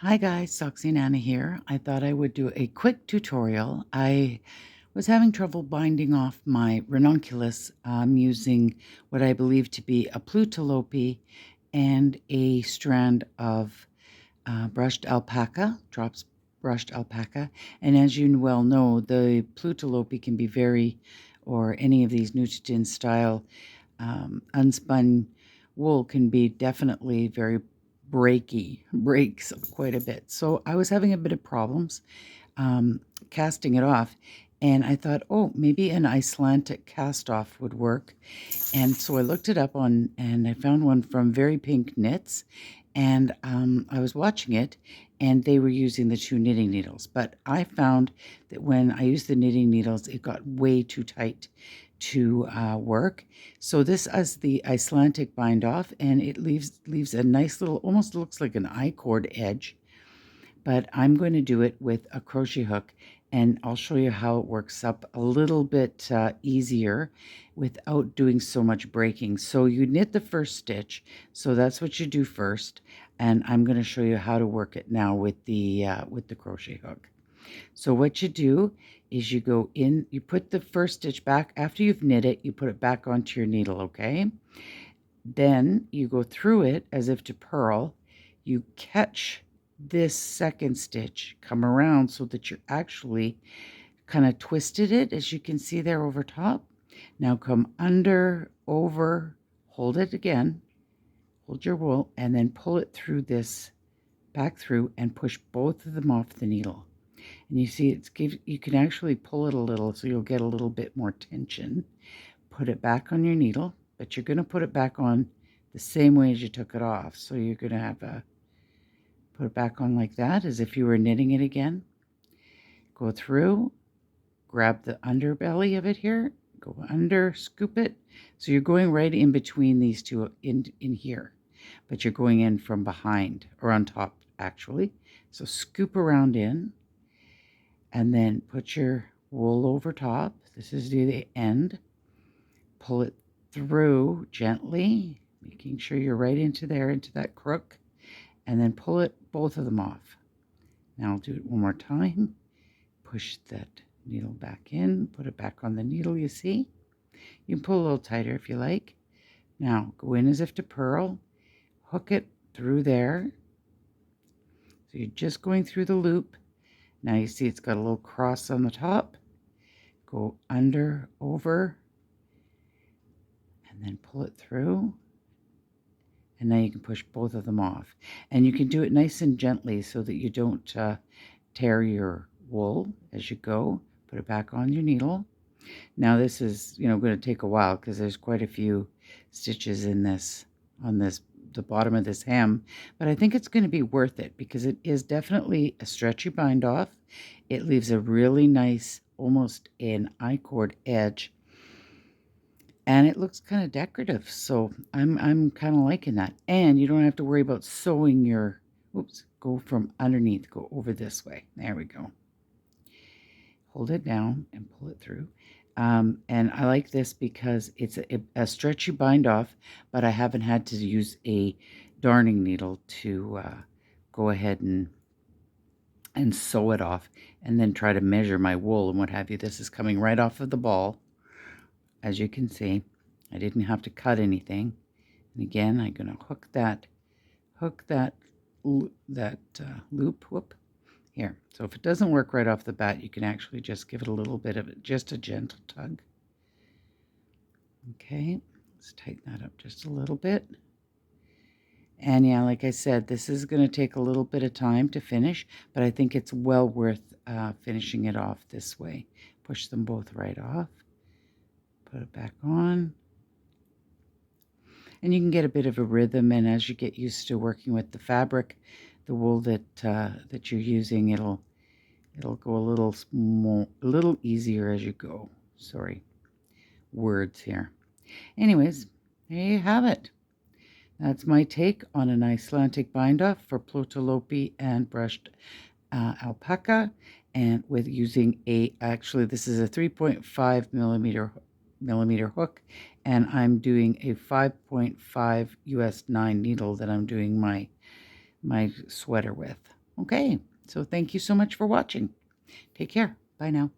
Hi guys, Soxy and Anna here. I thought I would do a quick tutorial. I was having trouble binding off my ranunculus using what I believe to be a plutalope and a strand of brushed alpaca, drops brushed alpaca. And as you well know, the plutalope can be or any of these Nutrijin style unspun wool can be definitely very breaks quite a bit. So I was having a bit of problems casting it off, and I thought, oh, maybe an Icelandic cast off would work. And so I looked it up and I found one from Very Pink Knits, and I was watching it, and they were using the 2 knitting needles. But I found that when I used the knitting needles, it got way too tight to work. So this is the Icelandic bind off, and it leaves a nice little, almost looks like an I-cord edge. But I'm going to do it with a crochet hook, and I'll show you how it works up a little bit easier without doing so much breaking. So you knit the first stitch, so that's what you do first, and I'm going to show you how to work it now with the crochet hook. So what you do is you go in, you put the first stitch back after you've knit it, you put it back onto your needle, okay? Then you go through it as if to purl, you catch this second stitch, come around so that you're actually kind of twisted it, as you can see there over top. Now come under, over, hold it again, hold your wool, and then pull it through this, back through, and push both of them off the needle. And you see you can actually pull it a little, so you'll get a little bit more tension. Put it back on your needle, but you're going to put it back on the same way as you took it off. So you're going to have put it back on like that, as if you were knitting it again. Go through, grab the underbelly of it here, go under, scoop it. So you're going right in between these two in here, but you're going in from behind, or on top actually. So scoop around in, and then put your wool over top. This is the end. Pull it through gently, making sure you're right into there, into that crook, and then pull it, both of them off. Now I'll do it one more time. Push that needle back in, put it back on the needle, you see. You can pull a little tighter if you like. Now go in as if to purl, hook it through there. So you're just going through the loop. Now you see it's got a little cross on the top. Go under, over, and then pull it through. And now you can push both of them off. And you can do it nice and gently so that you don't tear your wool as you go. Put it back on your needle. Now this is, going to take a while because there's quite a few stitches in this, the bottom of this hem, but I think it's going to be worth it because it is definitely a stretchy bind off. It leaves a really nice, almost an I-cord edge, and it looks kind of decorative. So I'm kind of liking that, and you don't have to worry about sewing your, go from underneath, go over this way. There we go. Hold it down and pull it through. And I like this because it's a stretchy bind off, but I haven't had to use a darning needle to go ahead and sew it off and then try to measure my wool and what have you. This is coming right off of the ball, as you can see. I didn't have to cut anything. And again, I'm going to hook that loop, here. So if it doesn't work right off the bat, you can actually just give it a little bit of it, just a gentle tug. Okay, let's tighten that up just a little bit. And yeah, like I said, this is going to take a little bit of time to finish, but I think it's well worth finishing it off this way. Push them both right off. Put it back on. And you can get a bit of a rhythm, and as you get used to working with the fabric, the wool that you're using, it'll go a little easier as you go. Sorry, words here. Anyways, there you have it. That's my take on an Icelandic bind off for plutalope and brushed alpaca, and with using actually this is a 3.5 millimeter hook, and I'm doing a 5.5 US 9 needle that I'm doing my sweater with. Okay, so thank you so much for watching. Take care. Bye now.